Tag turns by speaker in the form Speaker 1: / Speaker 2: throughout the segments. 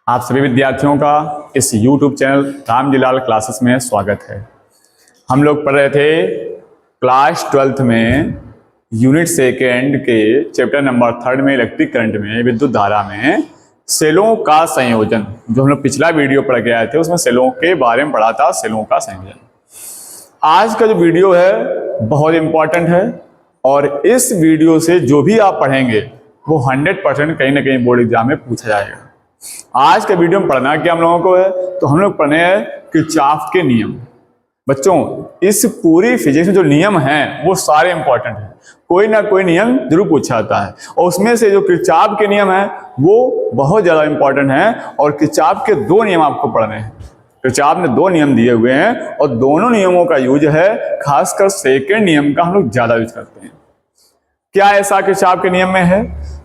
Speaker 1: आप सभी विद्यार्थियों का इस YouTube चैनल रामजीलाल क्लासेस में स्वागत है। हम लोग पढ़ रहे थे क्लास 12th में यूनिट सेकेंड के चैप्टर नंबर 3 में इलेक्ट्रिक करंट में विद्युत धारा में सेलों का संयोजन। जो हम लोग पिछला वीडियो पढ़ के आए थे उसमें सेलों के बारे में पढ़ा था, सेलों का संयोजन। आज का जो वीडियो है बहुत इंपॉर्टेंट है और इस वीडियो से जो भी आप पढ़ेंगे वो 100% कहीं ना कहीं बोर्ड एग्जाम में पूछा जाएगा। आज के वीडियो में पढ़ना क्या हम लोगों को है, तो हम लोग पढ़ने हैं किरचॉफ के नियम। बच्चों, इस पूरी फिजिक्स में जो नियम हैं वो सारे इंपॉर्टेंट हैं, कोई ना कोई नियम जरूर पूछा जाता है और उसमें से जो किरचॉफ के नियम हैं वो बहुत ज्यादा इंपॉर्टेंट हैं। और किरचॉफ के 2 नियम आपको पढ़ने हैं। किरचॉफ ने 2 नियम दिए हुए हैं और दोनों नियमों का यूज है, खासकर सेकेंड नियम का हम लोग ज्यादा यूज करते हैं। क्या ऐसा किरचॉफ के नियम में है,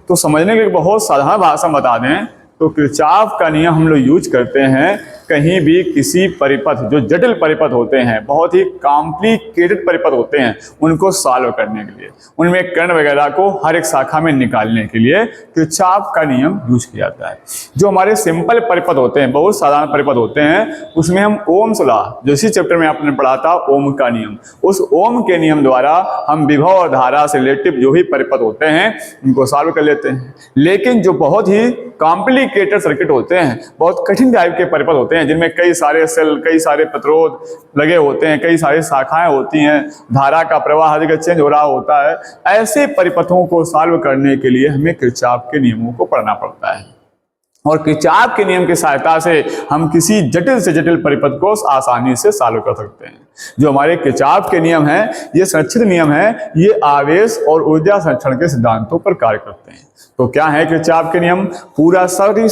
Speaker 1: तो समझने के लिए बहुत साधारण भाषा में बता दें तो किरचॉफ का नियम हम लोग यूज करते हैं कहीं भी किसी परिपथ, जो जटिल परिपथ होते हैं, बहुत ही कॉम्प्लिकेटेड परिपथ होते हैं, उनको सॉल्व करने के लिए, उनमें कर्ण वगैरह को हर एक शाखा में निकालने के लिए किरचॉफ का नियम यूज किया जाता है। जो हमारे सिंपल परिपथ होते हैं, बहुत साधारण परिपथ होते हैं, उसमें हम ओम्स लॉ, जो इसी चैप्टर में आपने पढ़ा था ओम का नियम, उस ओम के नियम द्वारा हम विभव और धारा से रिलेटिव जो भी परिपथ होते हैं उनको सॉल्व कर लेते हैं। लेकिन जो बहुत ही कॉम्प्लिकेटेड सर्किट होते हैं, बहुत कठिन टाइप के परिपथ होते हैं, जिनमें कई सारे सेल, कई सारे प्रतिरोध लगे होते हैं, कई सारी शाखाएं होती हैं, धारा का प्रवाह अधिक चेंज हो रहा होता है, ऐसे परिपथों को सॉल्व करने के लिए हमें किरचॉफ के नियमों को पढ़ना पड़ता है। और किरचॉफ के नियम की सहायता से हम किसी जटिल से जटिल परिपथ को आसानी से सॉल्व कर सकते हैं। जो हमारे किरचॉफ के नियम हैं, ये संरक्षित नियम हैं, ये आवेश और ऊर्जा संरक्षण के सिद्धांतों पर कार्य करते हैं। तो क्या है किरचॉफ के नियम, पूरा सारी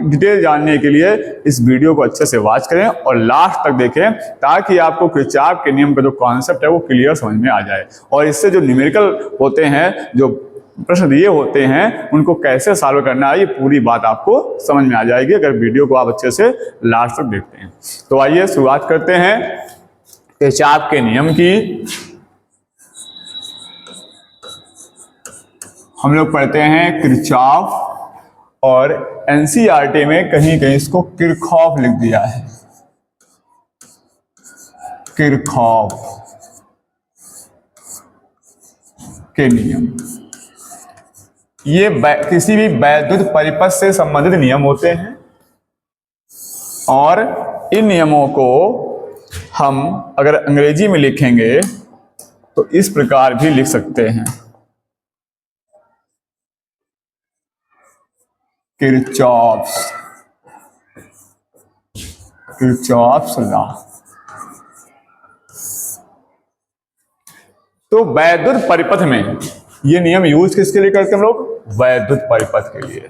Speaker 1: डिटेल जानने के लिए इस वीडियो को अच्छे से वॉच करें और लास्ट तक देखें, ताकि आपको किरचॉफ के नियम का जो कॉन्सेप्ट है वो क्लियर समझ में आ जाए और इससे जो न्यूमेरिकल होते हैं, जो प्रश्न दिए होते हैं, उनको कैसे सॉल्व करना है, ये पूरी बात आपको समझ में आ जाएगी अगर वीडियो को आप अच्छे से लास्ट तक देखते हैं। तो आइए शुरुआत करते हैं किरचॉफ के नियम की। हम लोग पढ़ते हैं किरचॉफ और एनसीईआरटी में कहीं कहीं इसको किरचॉफ लिख दिया है। किरचॉफ के नियम ये किसी भी वैद्युत परिपथ से संबंधित नियम होते हैं और इन नियमों को हम अगर अंग्रेजी में लिखेंगे तो इस प्रकार भी लिख सकते हैं, किरचॉफ्स लॉ। तो वैद्युत परिपथ में ये नियम यूज किसके लिए करते हैं हम लोग? वैद्युत परिपथ के लिए।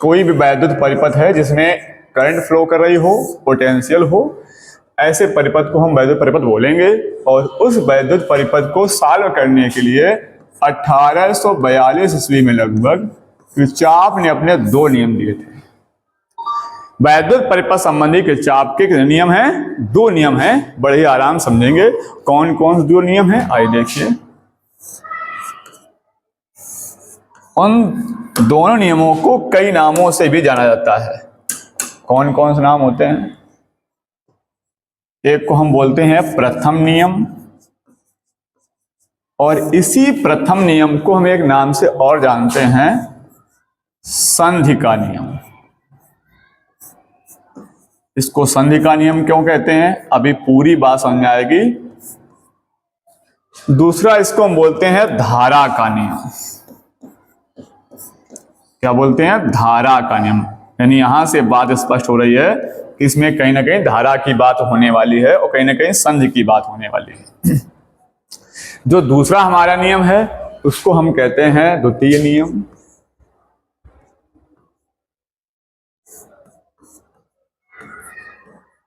Speaker 1: कोई भी वैद्युत परिपथ है जिसमें करंट फ्लो कर रही हो, पोटेंशियल हो, ऐसे परिपथ को हम वैद्युत परिपथ बोलेंगे। और उस वैद्युत परिपथ को सॉल्व करने के लिए 1842 ईस्वी में लगभग किरचॉफ ने अपने 2 नियम दिए थे। वैद्युत परिपथ संबंधी किरचॉफ के नियम हैं, 2 नियम हैं, बड़े ही आराम समझेंगे। कौन कौन से 2 नियम हैं, आइए देखिए। उन दोनों नियमों को कई नामों से भी जाना जाता है। कौन कौन से नाम होते हैं? एक को हम बोलते हैं प्रथम नियम, और इसी प्रथम नियम को हम एक नाम से और जानते हैं, संधि का नियम। इसको संधि का नियम क्यों कहते हैं, अभी पूरी बात समझ में आएगी। दूसरा इसको हम बोलते हैं धारा का नियम। क्या बोलते हैं? धारा का नियम। यानी यहां से बात स्पष्ट हो रही है कि इसमें कहीं ना कहीं धारा की बात होने वाली है और कहीं ना कहीं संधि की बात होने वाली है। जो दूसरा हमारा नियम है उसको हम कहते हैं द्वितीय नियम।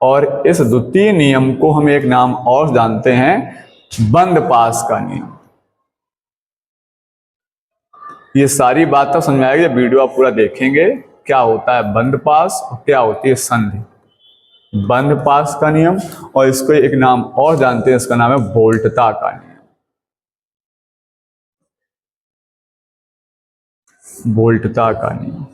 Speaker 1: और इस द्वितीय नियम को हम एक नाम और जानते हैं, बंद पास का नियम। ये सारी बात तब समझ में आएगी जब वीडियो आप पूरा देखेंगे, क्या होता है बंद पास और क्या होती है संधि। बंद पास का नियम, और इसको एक नाम और जानते हैं, इसका नाम है वोल्टता का नियम। वोल्टता का नियम,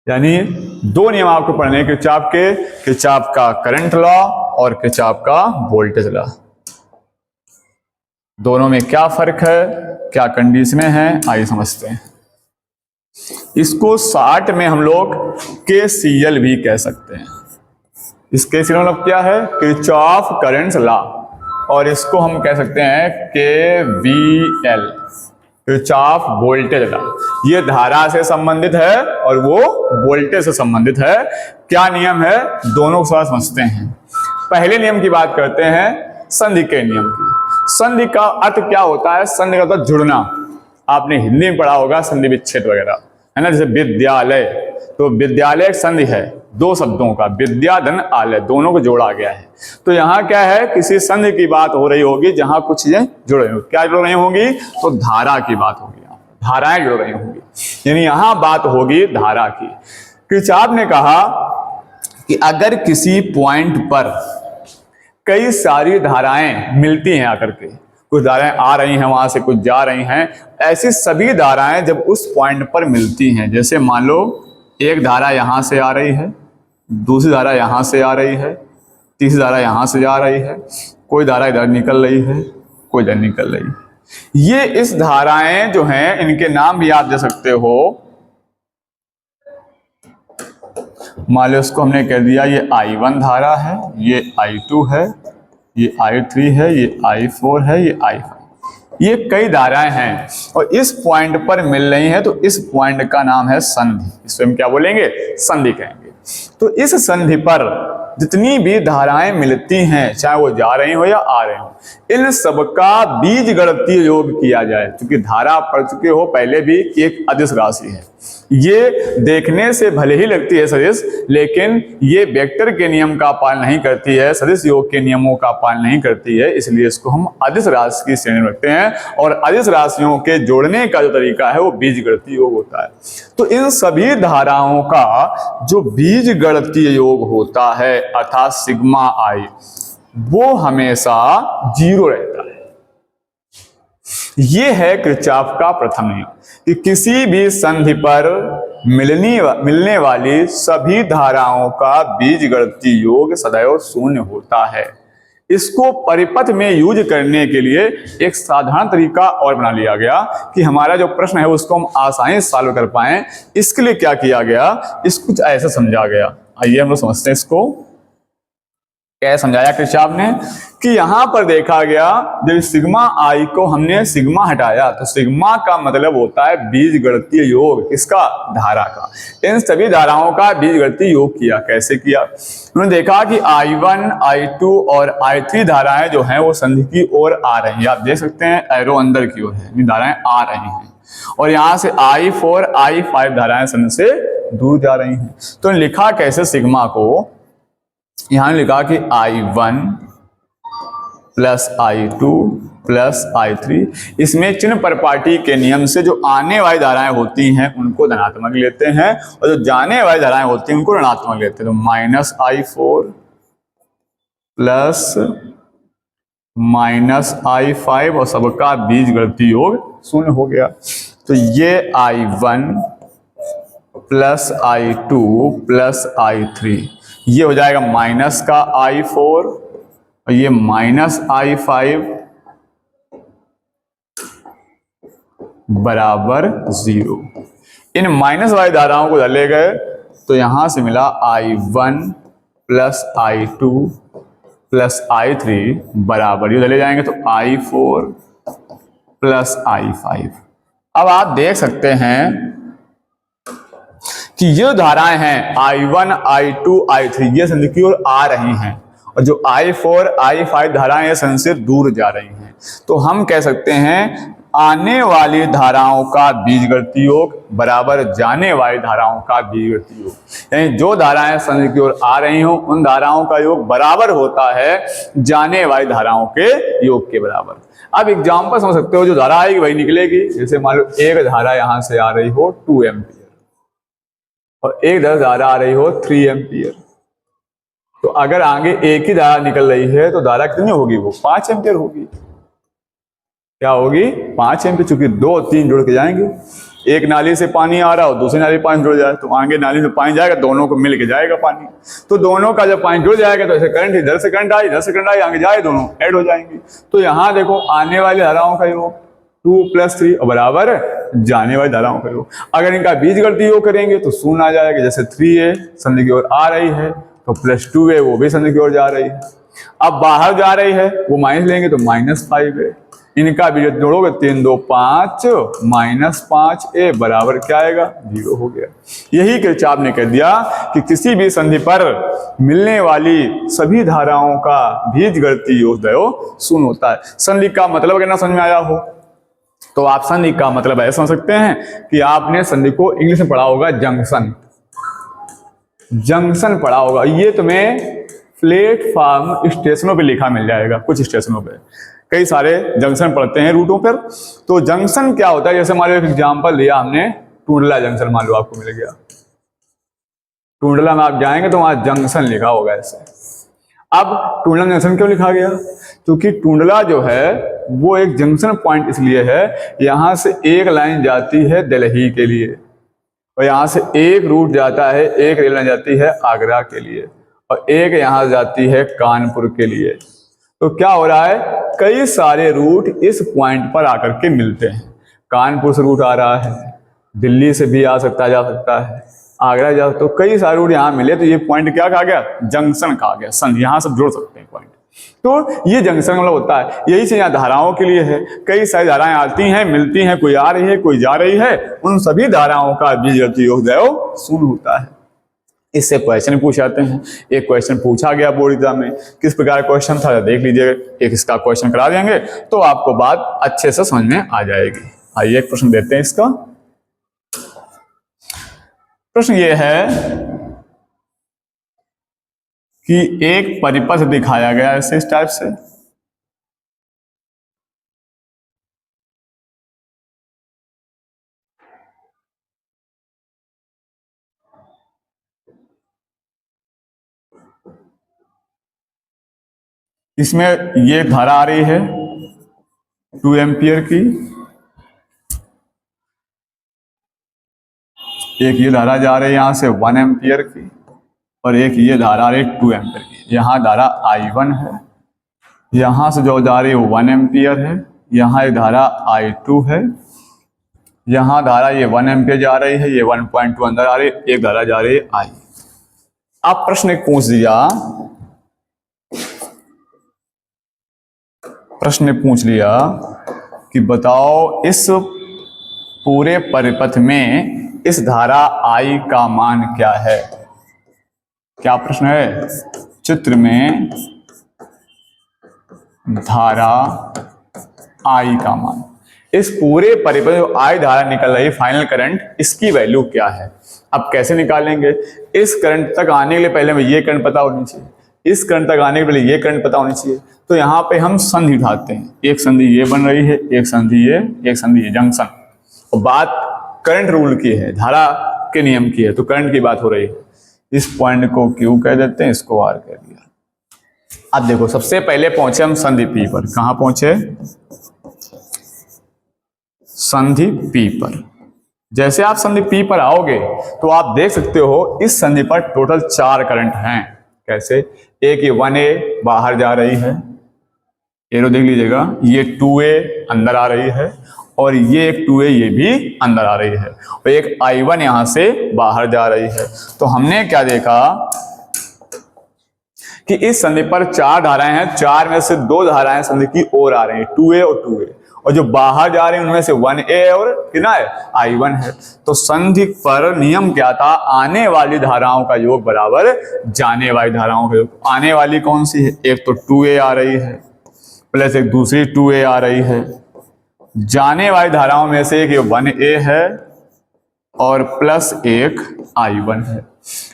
Speaker 1: यानी दो नियम आपको पढ़ने हैं किरचॉफ के, किरचॉफ का करंट लॉ और किरचॉफ का वोल्टेज लॉ। दोनों में क्या फर्क है, क्या कंडीशनें हैं, आइए समझते हैं। इसको शॉर्ट में हम लोग KCL भी कह सकते हैं। इस KCL मतलब क्या है, किरचॉफ करंट लॉ, और इसको हम कह सकते हैं KVL, किरचॉफ वोल्टेज लॉ। ये धारा से संबंधित है और वो वोल्टेज से संबंधित है। क्या नियम है, दोनों को साथ समझते हैं। पहले नियम की बात करते हैं, संधि के नियम की। संधि का अर्थ क्या होता है, संधि का मतलब जुड़ना। आपने हिंदी में पढ़ा होगा संधि विच्छेद वगैरह, है ना। जैसे विद्यालय, तो विद्यालय एक संधि है दो शब्दों का, विद्या धन आलय, दोनों को जोड़ा गया है। तो यहाँ क्या है, किसी संधि की बात हो रही होगी जहां कुछ चीजें जुड़ रही होगी। क्या जुड़ रही होंगी, तो धारा की बात होगी, धाराएं जुड़ रही होंगी, यानी यहां बात होगी धारा की। किरचॉफ ने कहा कि अगर किसी पॉइंट पर कई सारी धाराएं मिलती हैं आकर के, कुछ धाराएं आ रही हैं वहां से, कुछ जा रही हैं, ऐसी सभी धाराएं जब उस पॉइंट पर मिलती हैं, जैसे मान लो एक धारा यहां से आ रही है, दूसरी धारा यहां से आ रही है, तीसरी धारा यहां से जा रही है, कोई धारा इधर निकल रही है, कोई इधर निकल रही है। ये इस धाराएं जो हैं इनके नाम भी आप दे सकते हो। मान लो इसको हमने कह दिया ये I1 धारा है, ये I2 है, ये I3 है, ये I4 है, ये I5। ये कई धाराएं हैं और इस पॉइंट पर मिल रही हैं, तो इस पॉइंट का नाम है संधि। इसको हम क्या बोलेंगे, संधि कहेंगे। तो इस संधि पर जितनी भी धाराएं मिलती हैं, चाहे वो जा रही हो या आ रही हो, इन सबका बीजगणितीय योग किया जाए। क्योंकि धारा पढ़ चुके हो पहले भी कि एक अदिश राशि है, ये देखने से भले ही लगती है सदिश, लेकिन ये वेक्टर के नियम का पालन नहीं करती है, सदिश योग के नियमों का पालन नहीं करती है, इसलिए इसको हम अदिश राशि की श्रेणी में रखते हैं। और अदिश राशियों के जोड़ने का जो तरीका है वो बीजगणितीय योग होता है। तो इन सभी धाराओं का जो बीजगणितीय योग होता है अर्थात सिग्मा आई, वो हमेशा 0 रहता है। ये है किरचॉफ का प्रथम नियम कि किसी भी संधि पर मिलने वाली सभी धाराओं का बीजगणितीय योग सदैव 0 होता है। इसको परिपथ में यूज करने के लिए एक साधारण तरीका और बना लिया गया कि हमारा जो प्रश्न है उसको हम आसानी से सॉल्व कर पाएं। इसके लिए क्या किया गया, इसको कुछ ऐसा समझा गया। आइए हम लोग समझते हैं इसको। क्या समझाया किरचॉफ ने कि यहां पर देखा गया जब सिग्मा आई को हमने सिग्मा हटाया तो सिग्मा का मतलब होता है बीजगणितीय योग, किसका, धारा का। इन सभी धाराओं का बीजगणितीय योग किया। कैसे किया, उन्होंने देखा कि I1, I2 और I3 धाराएं जो हैं वो संधि की ओर आ रही हैं। आप देख सकते हैं एरो अंदर की ओर है, धाराएं आ रही हैं। और यहां से I4, I5 धाराएं संधि से दूर जा रही हैं। तो लिखा कैसे सिग्मा को, यहां लिखा कि I1 plus I2 plus I3, इसमें चिन्ह परपाटी के नियम से जो आने वाली धाराएं होती हैं उनको धनात्मक लेते हैं और जो जाने वाली धाराएं होती हैं उनको ऋणात्मक लेते हैं। तो minus I4 plus minus I5 और सबका बीजगणितीय योग 0 हो गया। तो ये I1 plus I2 plus I3 ये हो जाएगा माइनस का I4 और ये माइनस I5 बराबर 0। इन माइनस वाली धाराओं को डाले गए तो यहां से मिला I1 plus I2 plus I3 बराबर, ये डाले जाएंगे तो I4 प्लस I5। अब आप देख सकते हैं कि ये धाराएं हैं I1, I2, I3 ये संधि की ओर आ रही हैं और जो I4, I5 धाराएं ये संधि से दूर जा रही हैं। तो हम कह सकते हैं आने वाली धाराओं का बीजगणितीय योग बराबर जाने वाली धाराओं का बीजगणितीय योग, यानी जो धाराएं संधि की ओर आ रही हो उन धाराओं का योग बराबर होता है जाने वाली धाराओं के योग के बराबर। अब एग्जाम्पल समझ सकते हो, जो धारा आएगी वही निकलेगी। जैसे मान लो एक धारा यहां से आ रही हो 2 एम्पियर और एक धारा आ रही हो 3 एम्पियर, तो अगर आगे एक ही धारा निकल रही है तो धारा कितनी होगी, वो 5 एम्पियर होगी। क्या होगी 5 एम्पियर, चूंकि 2 और 3 जुड़ के जाएंगे। एक नाली से पानी आ रहा हो, दूसरी नाली में पानी जुड़ जाए तो आगे नाली में पानी जाएगा, दोनों को मिल के जाएगा पानी। तो दोनों का जब पानी जुड़ जाएगा तो ऐसे करंट, इधर से करंट आई, इधर से करंट आई, आगे जाए, दोनों ऐड हो जाएंगे। तो यहाँ देखो आने वाली धाराओं का योग 2 + 3 और बराबर जाने वाली धाराओं का योग। अगर इनका बीजगणितीय योग करेंगे तो शून्य आ जाएगा। जैसे 3a संधि की ओर आ रही है तो +2a वो भी संधि की ओर जा रही है। अब बाहर जा रही है वो माइनस लेंगे तो -5a। इनका भी जोड़ोगे 3 2 5 -5a बराबर क्या आएगा 0 हो गया। यही किरचॉफ ने कह दिया कि किसी भी संधि पर मिलने वाली सभी धाराओं का बीजगणितीय योग 0 होता है। संधि का मतलब अगर ना समझ में आया हो तो आप संधि का मतलब ऐसा समझ सकते हैं कि आपने संधि को इंग्लिश में पढ़ा होगा जंक्शन, जंक्शन पढ़ा होगा। ये तुम्हें प्लेटफॉर्म स्टेशनों पे लिखा मिल जाएगा। कुछ स्टेशनों पे कई सारे जंक्शन पढ़ते हैं रूटों पर। तो जंक्शन क्या होता है, जैसे हमारे एक एग्जाम्पल लिया हमने, टूंडला जंक्शन मान लो आपको मिल गया। टूंडला में आप जाएंगे तो वहां जंक्शन लिखा होगा ऐसे। अब टूंडला जंक्शन क्यों लिखा गया? क्योंकि टूंडला जो है वो एक जंक्शन पॉइंट इसलिए है, यहां से एक लाइन जाती है दिल्ली के लिए और यहां से एक रूट जाता है, एक रेल लाइन जाती है आगरा के लिए और एक यहां जाती है कानपुर के लिए। तो क्या हो रहा है, कई सारे रूट इस पॉइंट पर आकर के मिलते हैं। कानपुर से रूट आ रहा है, दिल्ली से भी आ सकता है, जा सकता है, आगरा जा, तो कई सारे रूट यहाँ मिले तो ये पॉइंट क्या कहा गया, जंक्शन कहा गया। संधि यहाँ सब जोड़ सकते हैं पॉइंट। तो ये जंक्शन मतलब होता है। यही चीज यहाँ धाराओं के लिए है। कई सारी धाराएं आती हैं, मिलती हैं, कोई आ रही है, कोई जा रही है, उन सभी धाराओं का बीजगणितीय योग 0 होता है। इससे क्वेश्चन पूछ जाते हैं। एक क्वेश्चन पूछा गया बोर्ड एग्जाम में, किस प्रकार क्वेश्चन था देख लीजिए। एक इसका क्वेश्चन करा देंगे तो आपको बात अच्छे से समझ में आ जाएगी। आइए एक प्रश्न देते हैं इसका। प्रश्न ये है कि एक परिपथ दिखाया गया ऐसे इस टाइप से, इसमें ये धारा आ रही है 2 एम्पियर की, एक ये धारा जा रही है यहां से 1 एम्पियर की और एक ये धारा आ रही है 2 एम्पियर की। यहाँ धारा I1 है, यहां से जो जा रही है 1 एम्पियर है, यहाँ एक धारा I2 है, यहाँ धारा ये 1 एम्पियर जा रही है, ये 1.2 अंदर आ रही है, एक धारा जा रही है I। अब प्रश्न एक पूछ दिया, प्रश्न ने पूछ लिया कि बताओ इस पूरे परिपथ में इस धारा I का मान क्या है। क्या प्रश्न है? चित्र में धारा I का मान, इस पूरे परिपथ जो I धारा निकल रही है फाइनल करंट, इसकी वैल्यू क्या है। अब कैसे निकालेंगे? इस करंट तक आने के लिए पहले हमें ये करंट पता होनी चाहिए, इस करंट तक आने के पहले ये करंट पता होनी चाहिए। तो यहाँ पे हम संधि उठाते हैं, एक संधि ये बन रही है, एक संधि ये, एक संधि ये, जंक्शन। और बात करंट रूल की है, धारा के नियम की है, तो करंट की बात हो रही है। इस पॉइंट को Q कह देते हैं, इसको R कह दिया। अब देखो सबसे पहले पहुंचे हम संधि P पर। कहां पहुंचे? संधि P पर। जैसे आप संधि P पर आओगे तो आप देख सकते हो इस संधि पर टोटल 4 करंट हैं। कैसे? एक ये 1A बाहर जा रही है, एरो देख लीजिएगा, ये 2A अंदर आ रही है और ये एक 2A ये भी अंदर आ रही है और एक I1 यहां से बाहर जा रही है। तो हमने क्या देखा कि इस संधि पर 4 धाराएं हैं, 4 में से 2 धाराएं संधि की ओर आ रही हैं, 2A और 2A, और जो बाहर जा रहे हैं उनमें से 1A और कितना है, I1 है। तो संधि पर नियम क्या था, आने वाली धाराओं का योग बराबर जाने वाली धाराओं का योग। आने वाली कौन सी है? एक तो 2A आ रही है प्लस एक दूसरी 2A आ रही है। जाने वाली धाराओं में से एक ये 1A है और प्लस एक I1 है।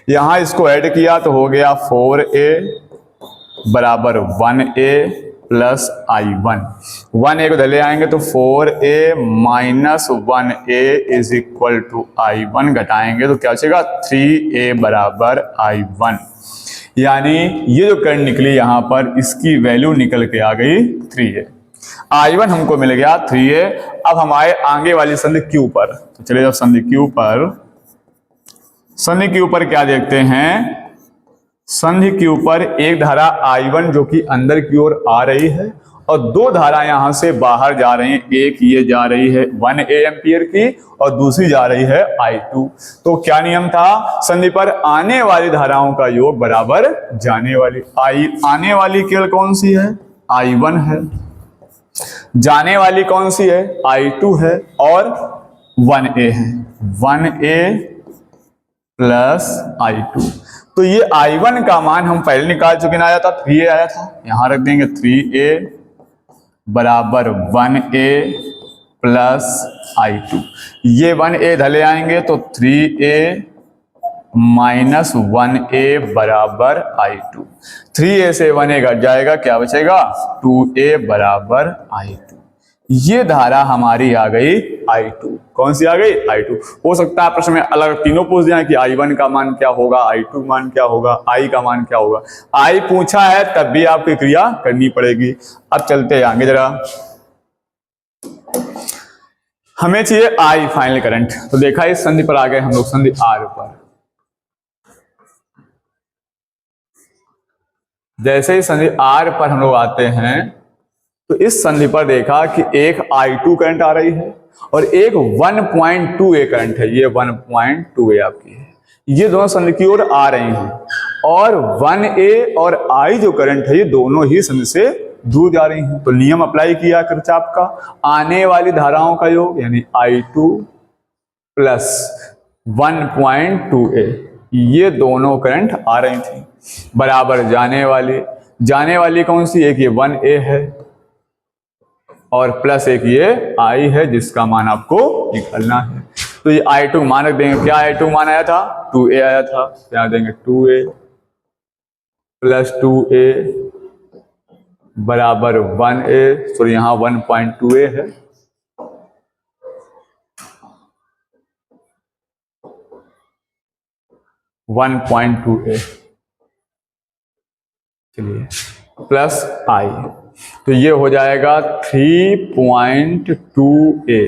Speaker 1: यहां इसको ऐड किया तो हो गया 4A बराबर 1A प्लस I1। 1A को धले आएंगे तो 4A minus 1A is equal to I1, घटाएंगे तो क्या बचेगा 3A बराबर I1। यानी ये जो करंट निकली यहां पर, इसकी वैल्यू निकल के आ गई 3A। I1 हमको मिल गया 3a। अब हमारे आगे वाली संधि Q पर, तो चलिए जब संधि Q पर क्या देखते हैं, संधि Q पर एक धारा I1 जो कि अंदर की ओर आ रही है और दो धारा यहां से बाहर जा रही हैं। एक ये जा रही है 1A एम्पियर की और दूसरी जा रही है I2। तो क्या नियम था, संधि पर आने वाली धाराओं का योग बराबर जाने वाली। आने वाली केवल कौन सी है, I1 है, जाने वाली कौन सी है, I2 है और 1A है, 1A प्लस I2। तो ये I1 का मान हम पहले निकाल चुके ना, आया था 3A आया था, यहां रख देंगे 3A बराबर 1A प्लस I2। ये 1A धले आएंगे तो 3A माइनस 1A बराबर I2। 3A से 1A घट जाएगा, क्या बचेगा 2A बराबर I2। ये धारा हमारी आ गई I2। कौन सी आ गई, I2। हो सकता है प्रश्न में अलग तीनों पूछ दिया कि I1 का मान क्या होगा, I2 मान क्या होगा, I का मान क्या होगा। I पूछा है तब भी आपकी क्रिया करनी पड़ेगी। अब चलते हैं आगे जरा, हमें चाहिए I फाइनल करंट। तो देखा इस संधि पर आ गए हम लोग, संधि R पर। जैसे ही संधि R पर हम लोग आते हैं तो इस संधि पर देखा कि एक I2 करंट आ रही है और एक 1.2A करंट है, ये 1.2A आपकी है। ये दोनों संधि की ओर आ रही हैं और 1A और I जो करंट है ये दोनों ही संधि से दूर जा रही हैं। तो नियम अप्लाई किया किरचॉफ का, आने वाली धाराओं का योग यानी I2 प्लस 1.2A, ये दोनों करंट आ रही थी, बराबर जाने वाली कौन सी, एक ये 1A है और प्लस एक ये I है जिसका मान आपको निकालना है। तो ये I2 मान रख देंगे, क्या I2 मान आया था, 2A आया था, यहाँ देंगे 2A प्लस 2A बराबर 1A, सॉरी यहाँ 1.2A है। चलिए प्लस I, तो ये हो जाएगा 3.2A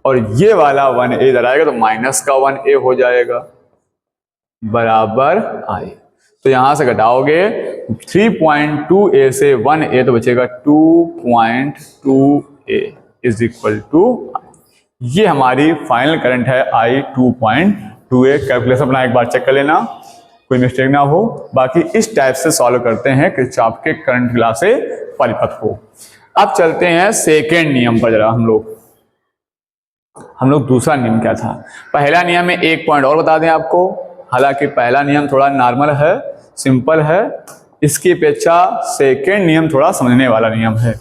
Speaker 1: और ये वाला 1A इधर आएगा तो माइनस का 1A हो जाएगा बराबर I। तो यहां से घटाओगे 3.2A से 1A तो बचेगा 2.2A is equal to I। ये हमारी फाइनल करंट है I 2.2A। कैलकुलेशन अपना एक बार चेक कर लेना, कोई मिस्टेक ना हो। बाकी इस टाइप से सॉल्व करते हैं किरचॉफ के करंट लॉ से परिपथ को। अब चलते हैं सेकेंड नियम पर जरा हम लोग दूसरा नियम क्या था। पहला नियम में एक पॉइंट और बता दें आपको, हालांकि पहला नियम थोड़ा नॉर्मल है, सिंपल है, इसकी अपेक्षा सेकेंड नियम थोड़ा समझने वाला नियम है।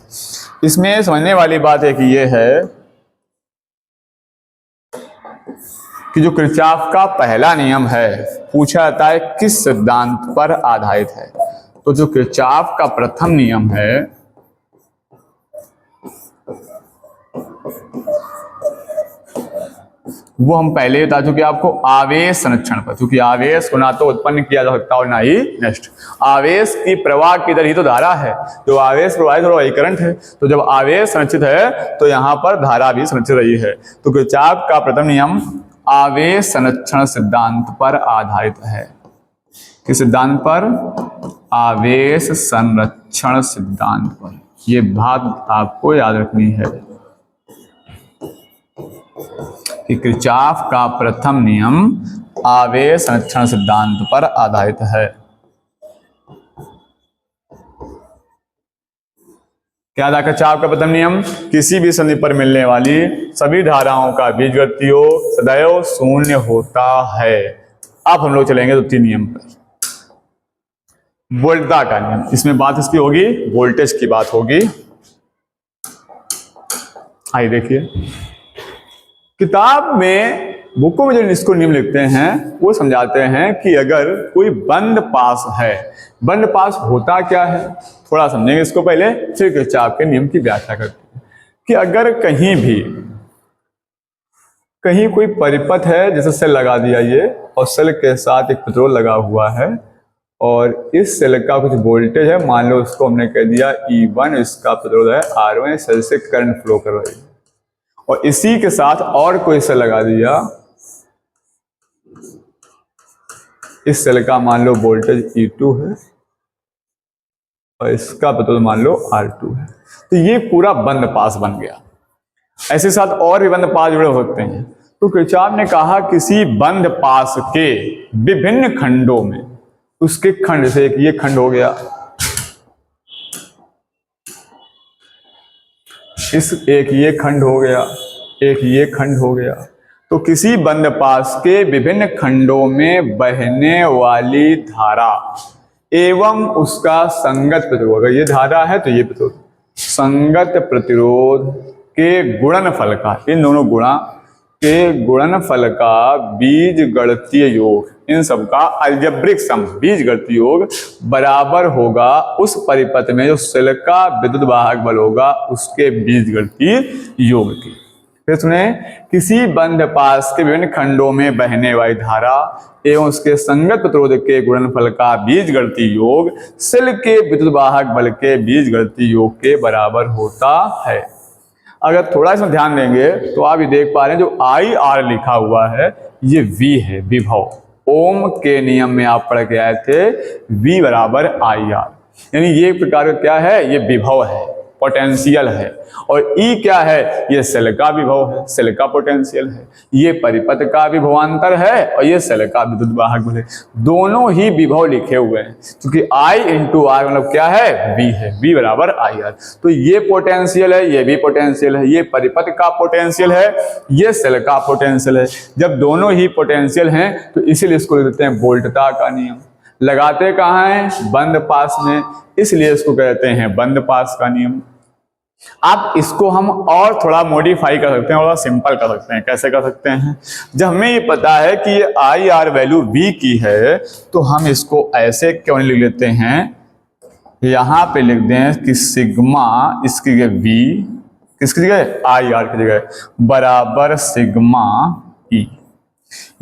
Speaker 1: इसमें समझने वाली बात एक ये है कि जो किरचॉफ का पहला नियम है पूछा जाता है किस सिद्धांत पर आधारित है। तो जो किरचॉफ का प्रथम नियम है वो हम पहले बता चुके आपको, आवेश संरक्षण पर, क्योंकि आवेश को ना तो उत्पन्न किया जा सकता और ना ही नष्ट। आवेश की प्रवाह की दर ही तो धारा है, जो आवेश प्रवाहित हो रहा है वही करंट है। तो जब आवेश संरक्षित है तो यहाँ पर धारा भी संरक्षित रही है। तो किरचॉफ का प्रथम नियम आवेश संरक्षण सिद्धांत पर आधारित है। किस सिद्धांत पर, आवेश संरक्षण सिद्धांत पर। यह बात आपको याद रखनी है कि किरचॉफ का प्रथम नियम आवेश संरक्षण सिद्धांत पर आधारित है। क्या था किरचॉफ का प्रथम नियम, किसी भी संधि पर मिलने वाली सभी धाराओं का बीजगत योग सदैव शून्य होता है। अब हम लोग चलेंगे द्वितीय नियम पर, वोल्टता का नियम। इसमें बात इसकी होगी, वोल्टेज की बात होगी। आइए देखिए, किताब में बुकों में जो इसको नियम लिखते हैं वो समझाते हैं कि अगर कोई बंद पास है, बंद पास होता क्या है थोड़ा समझेंगे इसको पहले, फिर किरचॉफ के नियम की व्याख्या करते हैं। कि अगर कहीं कोई परिपथ है, जैसे सेल लगा दिया ये, और सेल के साथ एक पेट्रोल लगा हुआ है और इस सेल का कुछ वोल्टेज है, मान लो उसको हमने कह दिया E1, इसका प्रतिरोध है R1, सेल से करंट फ्लो कर रही है। और इसी के साथ और कोई सेल लगा दिया, इस सेल का मान लो वोल्टेज E2 है और इसका प्रतिरोध मान लो R2 है। तो ये पूरा बंद पास बन गया। ऐसे साथ और भी बंद पास जुड़े होते हैं। तो किरचॉफ ने कहा किसी बंद पास के विभिन्न खंडों में, उसके खंड, जैसे एक ये खंड हो गया, एक ये खंड हो गया, एक ये खंड हो गया, तो किसी बंद पास के विभिन्न खंडों में बहने वाली धारा एवं उसका संगत प्रतिरोध, अगर ये धारा है तो ये प्रतिरोध, संगत प्रतिरोध के गुणनफल का, इन दोनों गुणा के गुणनफल का बीजगणितीय योग, इन सब का अलजेब्रिक सम, बीजगणितीय योग बराबर होगा उस परिपथ में जो सेल का विद्युत वाहक बल होगा उसके बीजगणितीय योग की। फिर सुने, किसी बंद पास के विभिन्न खंडों में बहने वाली धारा एवं उसके संगत प्रतिरोध के गुणनफल का बीजगणितीय योग सेल के विद्युत वाहक बल के बीजगणितीय योग के बराबर होता है। अगर थोड़ा इसमें ध्यान देंगे तो आप ये देख पा रहे हैं जो IR लिखा हुआ है ये V है, विभव। ओम के नियम में आप पढ़ के आए थे V बराबर IR, यानी ये एक प्रकार का क्या है, ये विभव है, पोटेंशियल है। और E क्या है, ये सेल का विभव है, सेल का पोटेंशियल है। ये परिपथ का विभवांतर है और ये सेल का विद्युत वाहक बल है। दोनों ही विभव लिखे हुए हैं क्योंकि I इंटू R मतलब क्या है, V है, V बराबर IR। तो ये पोटेंशियल है, ये भी पोटेंशियल है, ये परिपथ का पोटेंशियल है, ये सेल का पोटेंशियल है। जब दोनों ही पोटेंशियल हैं तो इसीलिए इसको देते हैं वोल्टता का नियम। लगाते कहाँ हैं, बंद पास में, इसलिए इसको कहते हैं बंद पास का नियम। आप इसको हम और थोड़ा मॉडिफाई कर सकते हैं और सिंपल कर सकते हैं। कैसे कर सकते हैं, जब हमें ये पता है कि ये IR वैल्यू V की है तो हम इसको ऐसे क्यों नहीं लिख लेते हैं, यहां पे लिख दें कि सिग्मा, इसकी जगह V, किसकी जगह, IR की जगह बराबर सिग्मा E।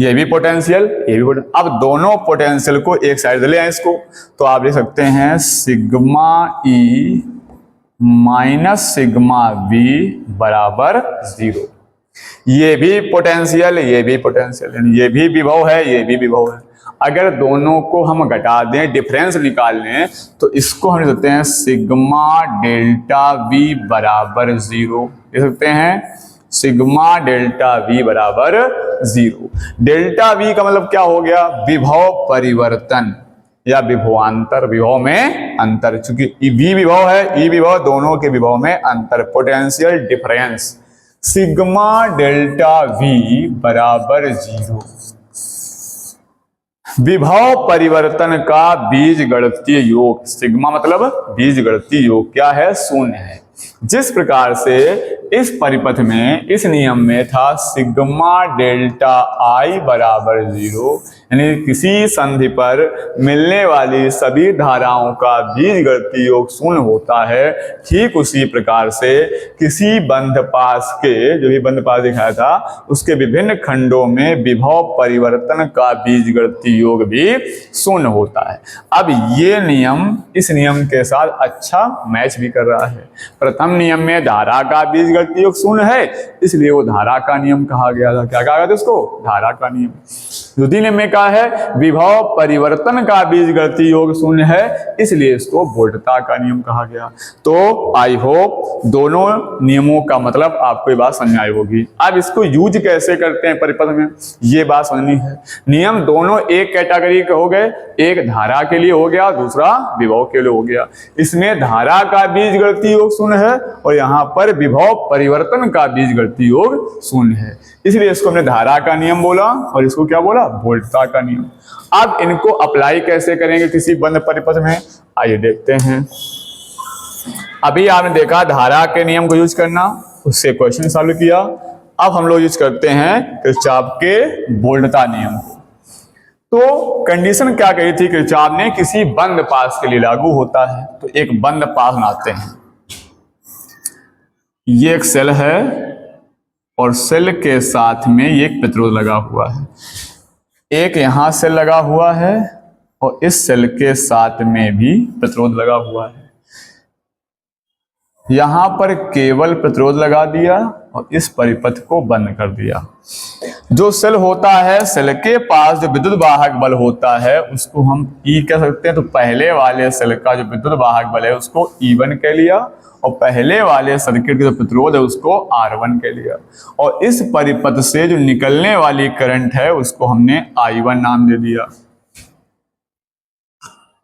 Speaker 1: ये भी पोटेंशियल, ये भी पोटेंशियल। अब दोनों पोटेंशियल को एक साइड ले आए इसको, तो आप लिख सकते हैं sigma E minus sigma V बराबर 0। ये भी पोटेंशियल, ये भी पोटेंशियल, यानी ये भी विभव है, ये भी विभव है। अगर दोनों को हम घटा दें, डिफरेंस निकाल लें, तो इसको हम लिख सकते हैं सिग्मा डेल्टा V बराबर 0। लिख सकते हैं सिग्मा डेल्टा V बराबर 0। डेल्टा V का मतलब क्या हो गया, विभव परिवर्तन या विभवांतर, विभव में अंतर। चूंकि V विभव है, E विभव, दोनों के विभव में अंतर, potential difference. Sigma delta V बराबर 0। विभव परिवर्तन का बीजगणितीय योग, सिग्मा मतलब बीजगणितीय योग क्या है, शून्य है। जिस प्रकार से इस परिपथ में, इस नियम में था सिग्मा डेल्टा I बराबर 0, यानी किसी संधि पर मिलने वाली सभी धाराओं का बीजगणितीय योग शून्य होता है, ठीक उसी प्रकार से किसी बंध पास के, जो भी बंध पास दिखाया था, उसके विभिन्न खंडों में विभव परिवर्तन का बीजगणितीय योग भी शून्य होता है। अब ये नियम इस नियम के साथ अच्छा मैच भी कर रहा है। प्रथम नियम में धारा का बीजगणितीय योग शून्य है, इसलिए वो धारा का नियम कहा गया था। क्या कहा गया था उसको, धारा का नियम। द्वितीय नियम में कहा है विभव परिवर्तन का बीजगणितीय योग शून्य है, इसलिए इसको वोल्टता का नियम कहा गया। तो आई होप दोनों नियमों का मतलब आपको ये बात समझ आई होगी। अब इसको यूज कैसे करते हैं परिपथ में, ये बात समझनी है। नियम दोनों एक कैटेगरी के हो गए, एक धारा के लिए हो गया, दूसरा विभव के लिए हो गया। इसमें धारा का बीजगणितीय योग शून्य है और यहाँ पर विभव परिवर्तन का बीजगणितीय योग शून्य है, इसलिए इसको हमने धारा का नियम बोला और इसको क्या बोला, वोल्टता का नियम। अब इनको अप्लाई कैसे करेंगे किसी बंद परिपथ में, आइए देखते हैं। अभी आपने देखा धारा के नियम को यूज करना, उससे क्वेश्चन सॉल्व किया। अब हम लोग यूज करते हैं किरचॉफ के वोल्टता नियम। तो कंडीशन क्या कही थी किरचॉफ ने, किसी बंद पास के लिए लागू होता है। तो एक बंद पास बनाते हैं, ये एक सेल है और सेल के साथ में ये एक प्रतिरोध लगा हुआ है। एक यहां सेल लगा हुआ है और इस सेल के साथ में भी प्रतिरोध लगा हुआ है। यहां पर केवल प्रतिरोध लगा दिया और इस परिपथ को बंद कर दिया। जो सेल होता है, सेल के पास जो विद्युत वाहक बल होता है उसको हम E कह सकते हैं। तो पहले वाले सेल का जो विद्युत वाहक बल है उसको E1 कह लिया और पहले वाले सर्किट का जो प्रतिरोध है उसको R1 कह लिया। और इस परिपथ से जो निकलने वाली करंट है उसको हमने I1 नाम दे दिया।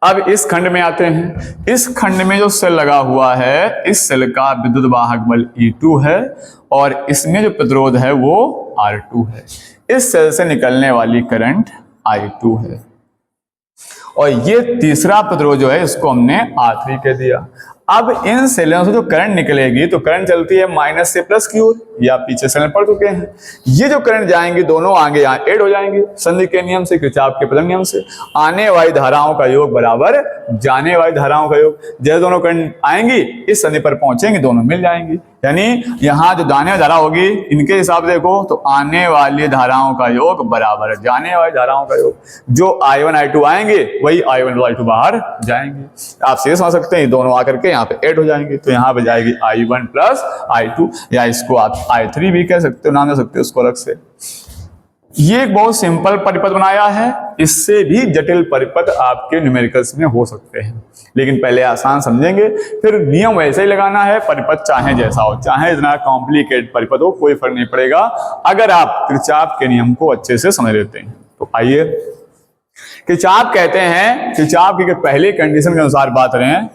Speaker 1: अब इस खंड में आते हैं। इस खंड में जो सेल लगा हुआ है, इस सेल का विद्युत वाहक बल E2 है और इसमें जो प्रतिरोध है वो R2 है। इस सेल से निकलने वाली करंट I2 है और ये तीसरा प्रतिरोध जो है इसको हमने R3 कह दिया। अब इन सेलों से जो करंट निकलेगी तो करंट चलती है माइनस से प्लस की ओर, या पीछे सेल पढ़ चुके हैं। ये जो करंट जाएंगी दोनों आगे यहाँ ऐड हो जाएंगे संधि के नियम से, किरचॉफ के प्रथम नियम से। आने वाली धाराओं का योग बराबर जाने वाली धाराओं का योग। जैसे दोनों करंट आएंगी इस संधि पर पहुंचेंगे दोनों मिल जाएंगी। यानी यहाँ जो जाने वाली धारा होगी इनके हिसाब से देखो तो आने वाली धाराओं का योग बराबर है जाने वाली धाराओं का योग। जो I1 I2 आएंगे वही I1 I2 बाहर जाएंगे। आप सीधे समझ सकते हैं दोनों आकर के यहाँ पे ऐड हो जाएंगे। तो यहाँ पे जाएगी I1 प्लस I2, या इसको आप I3 भी कह सकते हो, नाम दे सकते हो उसको अलग से। ये एक बहुत सिंपल परिपथ बनाया है। इससे भी जटिल परिपथ आपके न्यूमेरिकल्स में हो सकते हैं, लेकिन पहले आसान समझेंगे फिर नियम वैसे ही लगाना है। परिपथ चाहे जैसा हो, चाहे इतना कॉम्प्लिकेटेड परिपथ हो, कोई फर्क नहीं पड़ेगा अगर आप किरचॉफ के नियम को अच्छे से समझ लेते हैं। तो आइए, किरचॉफ कहते हैं, किरचॉफ की पहली कंडीशन के अनुसार बात करें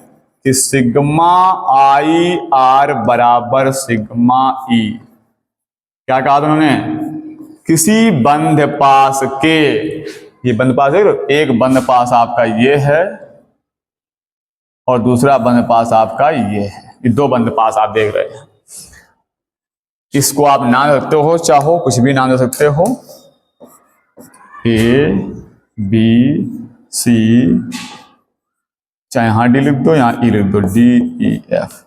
Speaker 1: कि सिग्मा आई आर बराबर सिग्मा ई। क्या कहा था उन्होंने? किसी बंध पास के, ये बंध पास है, एक बंध पास आपका ये है और दूसरा बंध पास आपका ये है। ये दो बंध पास आप देख रहे हैं। इसको आप नाम दे सकते हो, चाहो कुछ भी नाम दे सकते हो, ए बी सी, चाहे यहां डी लिख दो यहां ई लिख दो, डी ई एफ।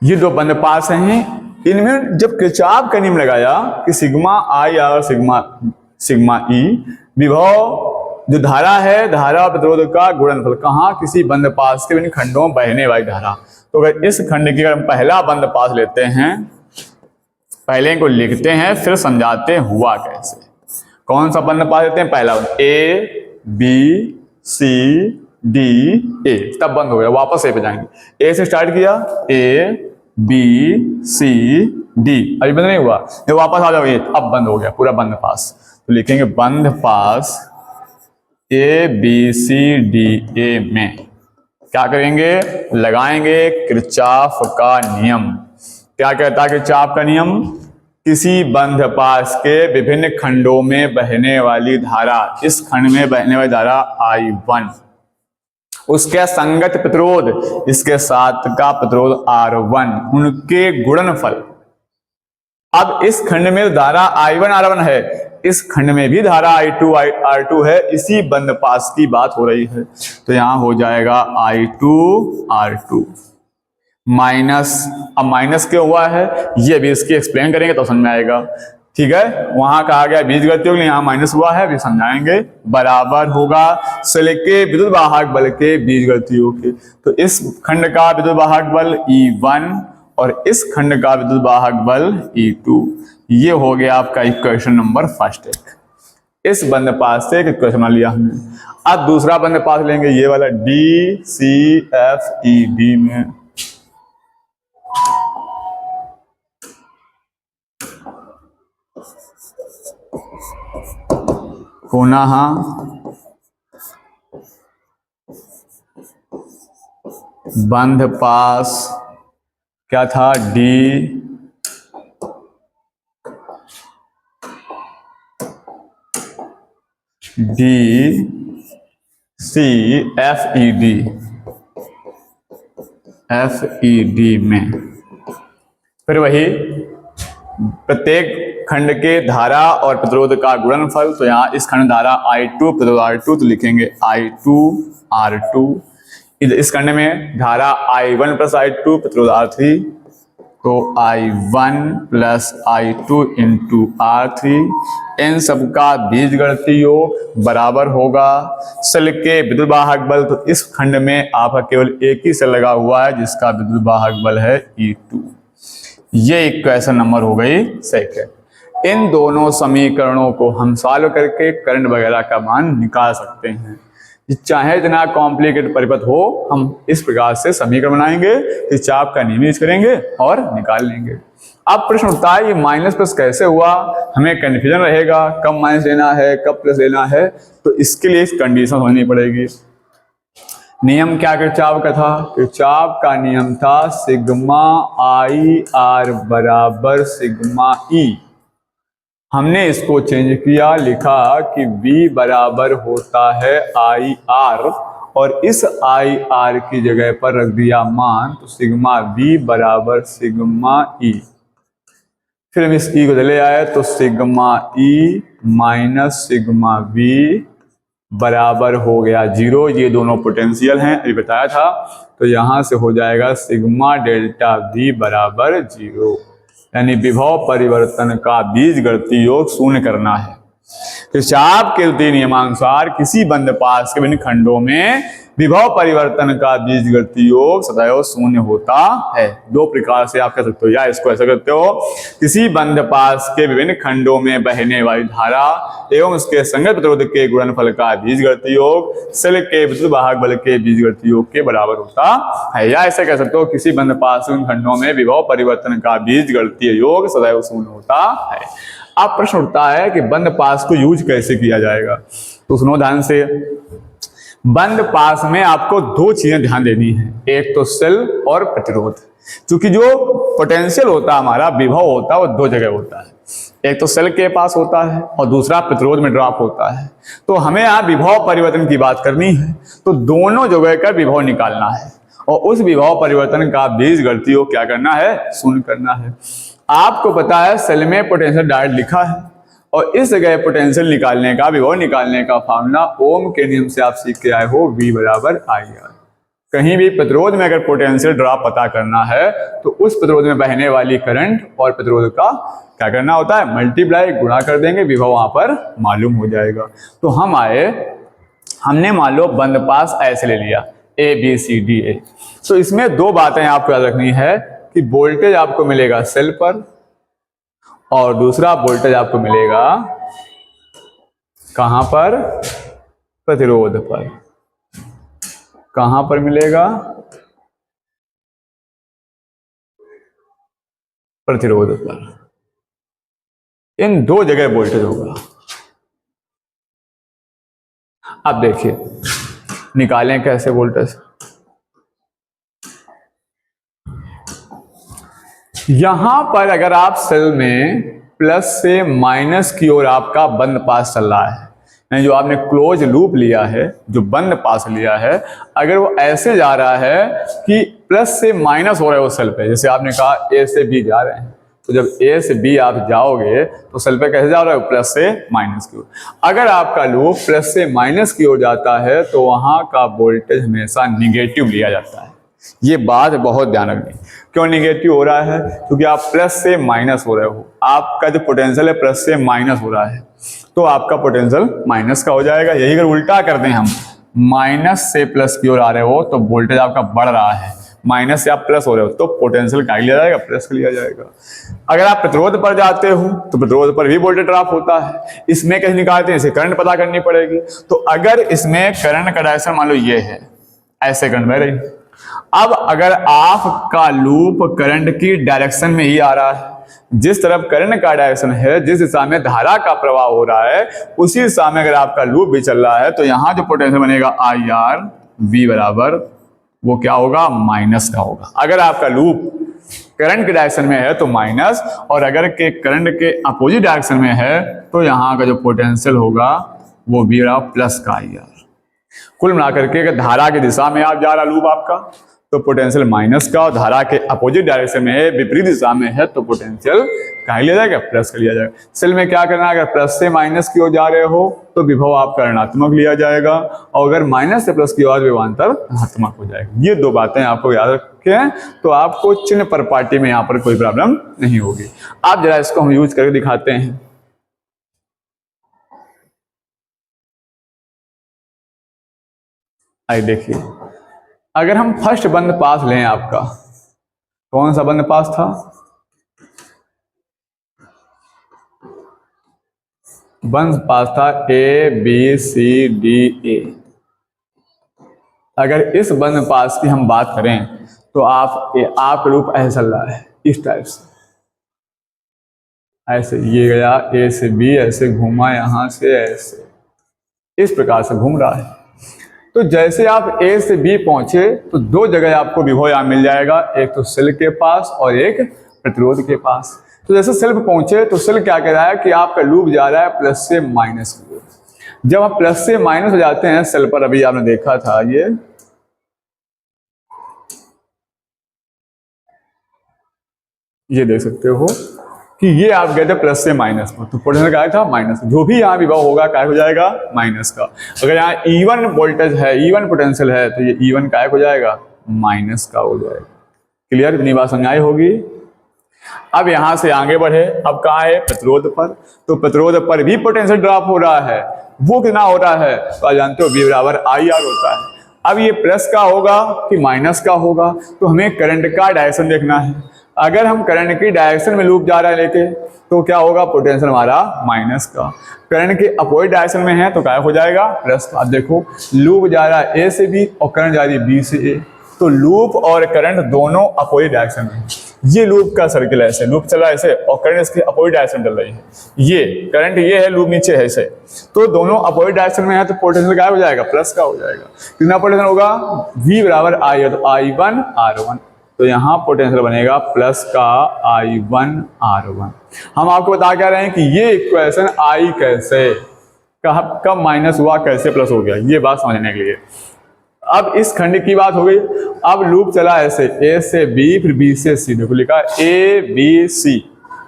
Speaker 1: ये दो बंद पास हैं। इनमें जब किरचॉफ का नियम लगाया कि सिग्मा आई आर सिग्मा ई, विभव जो धारा है, धारा प्रतिरोध का गुणनफल, कहाँ? किसी बंद पास के विभिन्न खंडों में बहने वाली धारा। तो अगर इस खंड की अगर हम पहला बंद पास लेते हैं, पहले को लिखते हैं फिर समझाते हैं हुआ कैसे। कौन सा बंद पास लेते हैं? पहला A B C D A, तब बंद हो गया, वापस ए पे जाएंगे। ए से स्टार्ट किया, ए बी सी डी, अभी बंद नहीं हुआ, ये वापस आ जाओ ए, अब बंद हो गया पूरा बंद पास। तो लिखेंगे बंद पास A B C D A में क्या करेंगे? लगाएंगे किरचॉफ का नियम। क्या कहता है किरचॉफ का नियम? किसी बंध पास के विभिन्न खंडों में बहने वाली धारा, इस खंड में बहने वाली धारा I1, उसके संगत प्रतिरोध इसके साथ का प्रतिरोध R1, उनके गुणनफल। अब इस खंड में धारा I1 R1 है, इस खंड में भी धारा I2 R2 है, इसी बंद पास की बात हो रही है। तो यहां हो जाएगा I2 R2 माइनस, अब माइनस क्यों हुआ है ये भी इसकी एक्सप्लेन करेंगे तो समझ में आएगा। ठीक है, वहां कहा गया बीजगतियों के लिए, यहाँ माइनस हुआ है, अभी समझाएंगे। बराबर होगा सेल के विद्युत वाहक बल के बीजगतियों के। तो इस खंड का विद्युत वाहक बल E1 और इस खंड का विद्युत वाहक बल E2। ये हो गया आपका इक्वेशन नंबर फर्स्ट। इस बंद पास से एक इक्वेशन बना लिया हमने। अब दूसरा बंद पास लेंगे, ये वाला D C F E D में। पुनः बंध पास क्या था? D C F E D में। फिर वही प्रत्येक खंड के धारा और प्रतिरोध का गुणनफल। तो यहाँ इस खंड धारा I2 प्रतिरोध R2, तो लिखेंगे I2 R2। इस खंड में धारा I1 प्लस I2 प्रतिरोध R3, तो I1 plus I2 into R3, इन सबका बीजगणितीय योग बराबर होगा सेल के विद्युत वाहक बल। तो इस खंड में आपका केवल एक ही सेल लगा हुआ है जिसका विद्युत वाहक बल है E2। ये एक क्वेश्चन नंबर हो गई सेकंड। इन दोनों समीकरणों को हम सॉल्व करके करंट वगैरह का मान निकाल सकते हैं। चाहे इतना कॉम्प्लिकेटेड परिपथ हो, हम इस प्रकार से समीकरण बनाएंगे, इस चाप का नियम यूज करेंगे और निकाल लेंगे। अब प्रश्न उठता है ये माइनस प्लस कैसे हुआ, हमें कंफ्यूजन रहेगा कब माइनस लेना है कब प्लस लेना है। तो इसके लिए इस कंडीशन होनी पड़ेगी। नियम क्या किरचॉफ का था? किरचॉफ का नियम था सिग्मा आई आर बराबर सिग्मा ई। हमने इसको चेंज किया, लिखा कि V बराबर होता है आई आर और इस आई आर की जगह पर रख दिया मान, तो सिग्मा V बराबर सिग्मा E। फिर हम इस E को ले आए तो sigma E minus sigma V बराबर हो गया 0। ये दोनों पोटेंशियल हैं, अभी बताया था। तो यहां से हो जाएगा सिग्मा डेल्टा V बराबर 0, यानी विभव परिवर्तन का बीजगणितीय योग शून्य करना है। किरचॉफ के द्वितीय नियमानुसार किसी बंद पाश के विभिन्न खंडों में विभव परिवर्तन का बीजगणितीय योग सदैव शून्य होता है। दो प्रकार से आप कह सकते हो, या इसको ऐसा करते हो, किसी बंद पाश के विभिन्न खंडों में बहने वाली धारा एवं उसके संगत प्रतिरोध के गुणनफल का बीजगणितीय योग सेल के विद्युत वाहक बल के बीजगणितीय योग के बराबर होता है। या ऐसा कह सकते हो, किसी बंद पाश के खंडों में विभव परिवर्तन का बीजगणितीय योग सदैव शून्य होता है। अब प्रश्न उठता है कि बंद पाश को यूज कैसे किया जाएगा। तो सुनो ध्यान से, बंद पाश में आपको दो चीजें ध्यान देनी है, एक तो सेल और प्रतिरोध। क्योंकि जो पोटेंशियल होता है हमारा, विभव होता है, वो दो जगह होता है, एक तो सेल के पास होता है और दूसरा प्रतिरोध में ड्रॉप होता है। तो हमें यहाँ विभव परिवर्तन की बात करनी है, तो दोनों जगह का विभव निकालना है और उस विभव परिवर्तन का बीजगणितीय योग क्या करना है, शून्य करना है। आपको पता है सेल में पोटेंशियल डायरेक्ट लिखा है और इस जगह पोटेंशियल निकालने का, विभव निकालने का फार्मूला ओम के नियम से आप सीख के आए हो, V बराबर आई आर। कहीं भी प्रतिरोध में अगर पोटेंशियल ड्रॉप पता करना है तो उस प्रतिरोध में बहने वाली करंट और प्रतिरोध का क्या करना होता है, मल्टीप्लाई, गुणा कर देंगे, विभव वहां पर मालूम हो जाएगा। तो हम आए, हमने मान लो बंद पास ऐसे ले लिया A B C D A। तो इसमें दो बातें आपको याद रखनी है कि वोल्टेज आपको मिलेगा सेल पर और दूसरा वोल्टेज आपको मिलेगा कहां पर, प्रतिरोध पर। कहां पर मिलेगा, प्रतिरोध पर। इन दो जगह वोल्टेज होगा। अब देखिए निकालें कैसे वोल्टेज। यहां पर अगर आप सेल में प्लस से माइनस की ओर आपका बंद पास चल रहा है, यानी जो आपने क्लोज लूप लिया है, जो बंद पास लिया है, अगर वो ऐसे जा रहा है कि प्लस से माइनस हो रहा है उस सेल पे, जैसे आपने कहा A से B जा रहे हैं, तो जब A से B आप जाओगे तो सेल पे कैसे जा रहा है, प्लस से माइनस की ओर। अगर आपका लूप प्लस से माइनस की ओर जाता है तो वहां का वोल्टेज हमेशा निगेटिव लिया जाता है। ये बात बहुत ध्यान रखनी। क्यों निगेटिव हो रहा है, क्योंकि आप प्लस से माइनस हो रहे हो, आपका जो पोटेंशियल है प्लस से माइनस हो रहा है, तो आपका पोटेंशियल माइनस का हो जाएगा। यही अगर उल्टा कर दें हम, माइनस से प्लस की ओर आ रहे हो तो वोल्टेज आपका बढ़ रहा है, माइनस से आप प्लस हो रहे हो तो पोटेंशियल क्या लिया जाएगा, प्लस का लिया जाएगा। अगर आप प्रतिरोध पर जाते हो तो प्रतिरोध पर भी वोल्टेज ड्रॉप होता है। इसमें कैसे निकालते हैं, इसे करंट पता करनी पड़ेगी। तो अगर इसमें करंट का डायरेक्शन मान लो ये है, ऐसे करंट बह रही, अब अगर आपका लूप करंट की डायरेक्शन में ही आ रहा है, जिस तरफ करंट का डायरेक्शन है, जिस दिशा में धारा का प्रवाह हो रहा है, उसी दिशा में अगर आपका लूप भी चल रहा है, तो यहां जो पोटेंशियल बनेगा आई आर V बराबर वो क्या होगा, माइनस का होगा। अगर आपका लूप करंट के डायरेक्शन में है तो माइनस, और अगर के करंट के अपोजिट डायरेक्शन में है तो यहाँ का जो पोटेंशियल होगा वो V बराबर प्लस का आई आर। कुल मिलाकर के धारा की दिशा में आप जा रहा लूप आपका तो पोटेंशियल माइनस का, और धारा के अपोजिट डायरेक्शन में है, विपरीत दिशा में है, तो पोटेंशियल कहाँ लिया जाएगा, प्लस का लिया जाएगा। सेल में क्या करना है, अगर प्लस से माइनस की ओर जा रहे हो तो विभव आपका ऋणात्मक लिया जाएगा, और अगर माइनस से प्लस की ओर विभवांतर धनात्मक हो जाएगा। ये दो बातें आपको याद रख रखे हैं तो आपको चिन्ह पर पार्टी में यहाँ पर कोई प्रॉब्लम नहीं होगी। आप जरा इसको हम यूज करके दिखाते हैं। आइए देखिए, अगर हम फर्स्ट बंद पास लें आपका, कौन सा बंद पास था? बंद पास था ABCDA। अगर इस बंद पास की हम बात करें तो आप रूप ऐसे चल रहा है, इस टाइप से, ऐसे ये गया A से B, ऐसे घूमा यहां से ऐसे, इस प्रकार से घूम रहा है। तो जैसे आप A से B पहुंचे तो दो जगह आपको विभव यहाँ मिल जाएगा, एक तो सेल के पास और एक प्रतिरोध के पास। तो जैसे सेल पे पहुंचे तो सेल क्या कह रहा है कि आपका लूप जा रहा है प्लस से माइनस की ओर। जब आप प्लस से माइनस हो जाते हैं सेल पर, अभी आपने देखा था ये देख सकते हो कि ये आप गए थे प्लस से माइनस में, तो पोटेंशियल क्या था? माइनस। जो भी यहाँ विभव होगा क्या हो जाएगा? माइनस का। अगर यहाँ इवन वोल्टेज है, इवन पोटेंशियल है, तो ये इवन क्या हो जाएगा? माइनस का हो जाएगा। क्लियर? इतनी बात समझ आई होगी। अब यहां से आगे बढ़े, अब कहाँ है? प्रतिरोध पर। तो प्रतिरोध पर भी पोटेंशियल ड्रॉप हो रहा है। वो कितना हो रहा है? तो आप जानते हो V बराबर IR होता है। अब ये प्लस का होगा कि माइनस का होगा, तो हमें करंट का डायरेक्शन देखना है। अगर हम करंट की डायरेक्शन में लूप जा रहा है लेके, तो क्या होगा? पोटेंशियल हमारा माइनस का। करंट के अपोजिट डायरेक्शन में है तो क्या हो जाएगा? प्लस का। अब देखो लूप जा रहा है A से B और करंट जा रही है B से A, तो लूप और करंट दोनों अपोजिट डायरेक्शन में। ये लूप का सर्किल है, ऐसे लूप चल रहा है ऐसे, और करंट इसके अपोजिट डायरेक्शन चल रही है। ये करंट ये है, लूप नीचे है ऐसे, तो दोनों अपोजिट डायरेक्शन में है, तो पोटेंशियल क्या हो जाएगा? प्लस का हो जाएगा। कितना पोटेंशियल होगा? V बराबर I है, तो I1 R1, तो यहाँ पोटेंशियल बनेगा प्लस का I1 R1। हम आपको बता क्या रहे हैं कि ये इक्वेशन I कैसे, कब माइनस हुआ, कैसे प्लस हो गया, ये बात समझने के लिए। अब इस खंड की बात हो गई। अब लूप चला ऐसे A से B, फिर B से C। देखो लिखा ABC,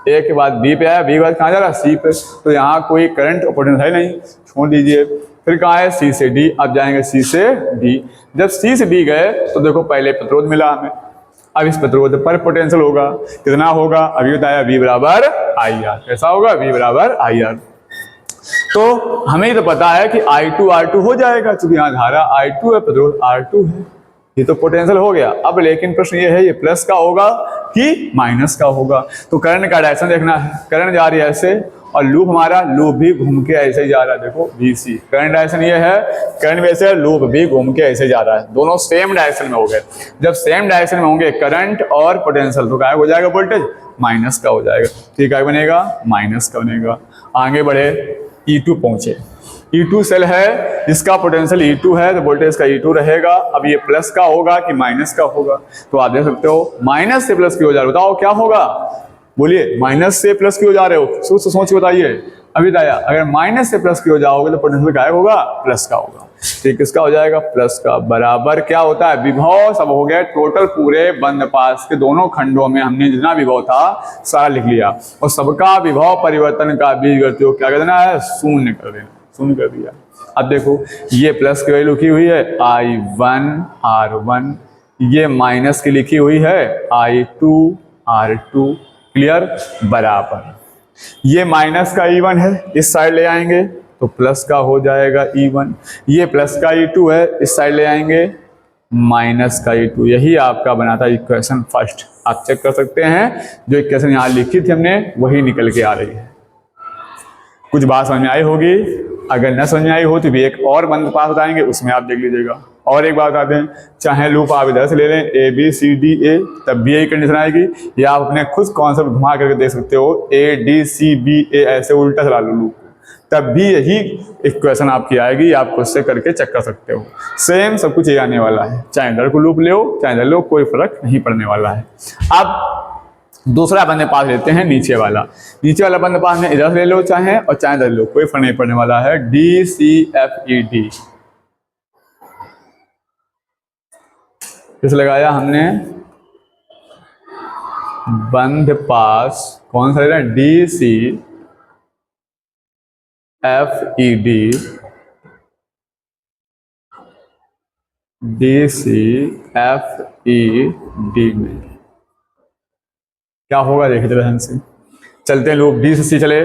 Speaker 1: A के बाद B पे आया, B के बाद कहाँ जा रहा है? C पे। तो यहाँ कोई करंट और पोटेंशियल है नहीं, छोड़ दीजिए। फिर कहाँ है? C से D। अब जाएंगे C से D। जब C से D गए तो देखो पहले प्रतिरोध मिला हमें, अब इस प्रतिरोध पर पोटेंशियल होगा, कितना होगा? अभी बताया V बराबर IR। कैसा होगा? V बराबर IR। तो हमें तो पता है कि I2 R2 हो जाएगा, क्योंकि यहाँ धारा I2 है, प्रतिरोध R2 है, ये तो पोटेंशियल हो गया। अब लेकिन प्रश्न ये है, ये प्लस का होगा कि माइनस का होगा? तो करंट का डायरेक्शन देखना है। करंट जा रही है ऐसे, और लूप हमारा लूप भी घूम के ऐसे ही जा रहा है। देखो BC, करंट डायरेक्शन ये है, करंट वैसे, लूप भी घूम के ऐसे जा रहा है, दोनों सेम डायरेक्शन में हो गए। जब सेम डायरेक्शन में होंगे करंट और पोटेंशियल, तो क्या हो जाएगा? वोल्टेज माइनस का हो जाएगा। ठीक है, बनेगा माइनस का बनेगा। आगे बढ़े, E2 पहुंचे। E2 सेल है जिसका पोटेंशियल E2 है, तो वोल्टेज का E2 रहेगा। अब ये प्लस का होगा कि माइनस का होगा? तो आप देख सकते हो माइनस से प्लस की हो जा रहे हो, बताओ क्या होगा? बोलिए, माइनस से प्लस की हो जा रहे हो, सोच के बताइए। अभी बताया, अगर माइनस से प्लस की हो जाओगे तो पोटेंशियल क्या होगा? प्लस का होगा। ठीक, किसका हो जाएगा? प्लस का। बराबर क्या होता है? विभव। सब हो गया टोटल, पूरे बंद पास के दोनों खंडों में हमने जितना विभव था सारा लिख लिया, और सबका विभव परिवर्तन का बीजगणित योग क्या कर देना है? शून्य कर देना, शून्य कर दिया। अब देखो ये प्लस की वैल्यू लिखी हुई है I1 R1, ये माइनस की लिखी हुई है I2 R2। क्लियर? बराबर ये माइनस का E1 है, इस साइड ले आएंगे तो प्लस का हो जाएगा E1। ये प्लस का E2 है, इस साइड ले आएंगे माइनस का E2। यही आपका बना था इक्वेशन फर्स्ट। आप चेक कर सकते हैं, जो इक्वेशन यहाँ लिखी थी हमने वही निकल के आ रही है। कुछ बात समझ में आई होगी। अगर न समझ में आई हो तो भी एक और बंद पास बताएंगे, उसमें आप देख लीजिएगा। और एक बात बता दें, चाहे लूप आप इधर से ले लें ABCDA, तब भी यही कंडीशन आएगी, या आप अपने खुद कॉन्सेप्ट घुमा करके देख सकते हो ADCBA, ऐसे उल्टा चला लो लूप, तब भी यही इक्वेशन आपकी आएगी। आप खुद से करके चेक कर सकते हो, सेम सब कुछ ये आने वाला है। चाहे इधर को लूप ले हो चाहे इधर लो, कोई फर्क नहीं पड़ने वाला है। अब दूसरा बंद पास लेते हैं, नीचे वाला। नीचे वाला बंद पास में इधर ले लो चाहे, और चाहे इधर लो, कोई फर्क नहीं पड़ने वाला है। DCFED किस लगाया हमने? बंद पास कौन सा ले रहे हैं? DCFED ई डी में क्या होगा देखिए ध्यान से। चलते हैं लूप डी से सी चले,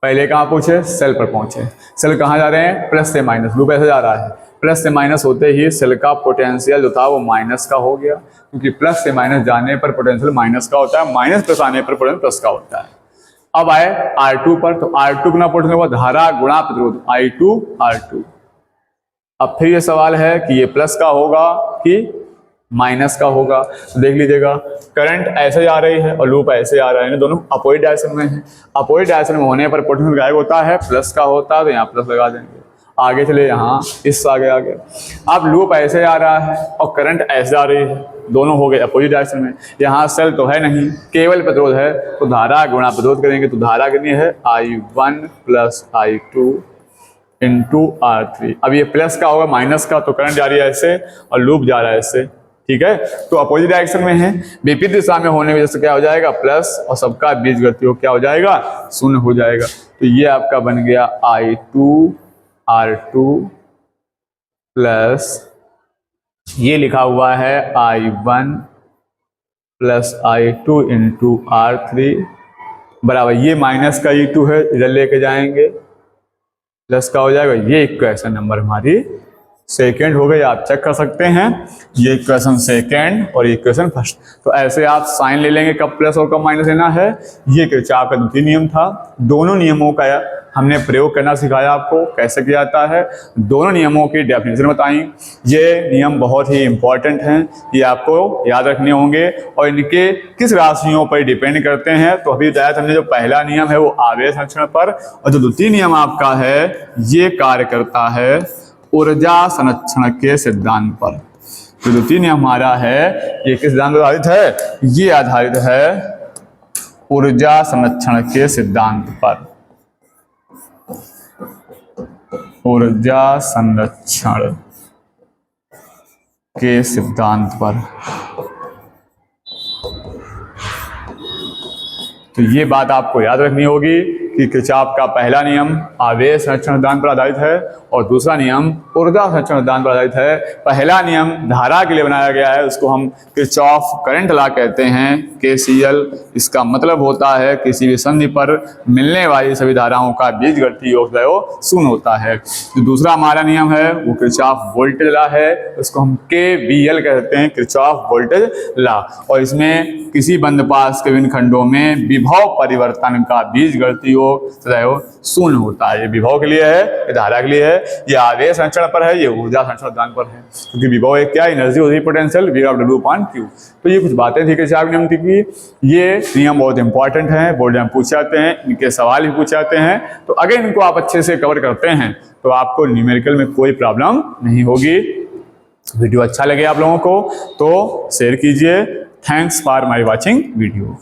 Speaker 1: पहले कहाँ पहुंचे, सेल पर पहुंचे। सेल कहाँ जा रहे हैं, प्लस से माइनस, लूप ऐसे जा रहा है। प्लस से माइनस होते ही सेल का पोटेंशियल जो था वो माइनस का हो गया, क्योंकि प्लस से माइनस जाने पर पोटेंशियल माइनस का होता है, माइनस प्लस आने पर पोटेंशियल प्लस का होता है। अब आए R2 पर, तो R2 गुना पोटेंशियल हुआ धारा गुणा प्रतिरोध I2 R2। अब फिर ये सवाल है कि ये प्लस का होगा कि माइनस का होगा। तो देख लीजिएगा, करंट ऐसे जा रही है और लूप ऐसे आ रहा है, दोनों अपोजिट डायरेक्शन में है। अपोजिट डायरेक्शन में होने पर पोटेंशियल गायब होता है, प्लस का होता है, तो यहाँ प्लस लगा देंगे। आगे चले, यहाँ इस आगे आ गया। अब लूप ऐसे आ रहा है और करंट ऐसे आ रही है, दोनों हो गए अपोजिट डायरेक्शन में। यहाँ सेल तो है नहीं, केवल प्रतिरोध है, तो धारा गुणा प्रतिरोध करेंगे, तो धारा कितनी है I1 plus I2 into R3। अब ये प्लस का होगा माइनस का, तो करंट जा रही है ऐसे और लूप जा रहा है ऐसे, ठीक है। तो अपोजिट डायरेक्शन में है, विपरीत दिशा में होने की वजह से क्या हो जाएगा, प्लस, और सबका बीजगणित योग क्या हो जाएगा, शून्य हो जाएगा। तो ये आपका बन गया I2 R2 प्लस ये लिखा हुआ है I1 plus I2 into R3 बराबर, ये माइनस का E2 है, इधर लेके जाएंगे, प्लस का हो जाएगा। ये इक्वेशन नंबर हमारी सेकेंड हो गई, आप चेक कर सकते हैं। ये इक्वेशन सेकेंड और इक्वेशन फर्स्ट। तो ऐसे आप साइन ले लेंगे, कब प्लस और कब माइनस लेना है। ये किरचॉफ का द्वितीय नियम था। दोनों नियमों का हमने प्रयोग करना सिखाया आपको, कैसे किया जाता है, दोनों नियमों की डेफिनेशन बताई। ये नियम बहुत ही इंपॉर्टेंट हैं, ये आपको याद रखने होंगे और इनके किस राशियों पर डिपेंड करते हैं। तो अभी बताया हमने, जो पहला नियम है वो आवेश संरक्षण पर, और जो द्वितीय नियम आपका है ये कार्य करता है ऊर्जा संरक्षण के सिद्धांत पर। तो द्वितीय नियम हमारा है ये किस सिद्धांत पर आधारित है, ये आधारित है ऊर्जा संरक्षण के सिद्धांत पर। ऊर्जा संरक्षण के सिद्धांत पर। तो ये बात आपको याद रखनी होगी कि किरचॉफ का पहला नियम आवेश संरक्षण सिद्धांत पर आधारित है और दूसरा नियम ऊर्जा संरक्षण सिद्धांत पर आधारित है। पहला नियम धारा के लिए बनाया गया है, उसको हम किरचॉफ करंट लॉ कहते हैं, KCL। इसका मतलब होता है किसी भी संधि पर मिलने वाली सभी धाराओं का बीजगणितीय योग शून्य होता है। जो दूसरा हमारा नियम है वो किरचॉफ वोल्टेज लॉ है, उसको हम KVL कहते हैं, किरचॉफ वोल्टेज लॉ। और इसमें किसी बंद पास के विभिन्न खंडों में विभव परिवर्तन का बीजगणितीय योग शून्य होता है। ये विभव के लिए है, ये धारा के लिए है, ये आवेश संरक्षण पर है, ये ऊर्जा संरक्षण सिद्धांत पर है। क्योंकि विभव एक क्या, एनर्जी होती है, पोटेंशियल V/W/Q। तो ये कुछ बातें थी किरचॉफ नियम की। ये नियम बहुत इंपॉर्टेंट हैं, बोर्ड में पूछे जाते हैं, इनके सवाल भी पूछे जाते हैं। तो अगर इनको आप अच्छे से कवर करते हैं तो आपको न्यूमेरिकल में कोई प्रॉब्लम नहीं होगी। वीडियो अच्छा लगे आप लोगों को तो शेयर कीजिए। Thanks for my watching video.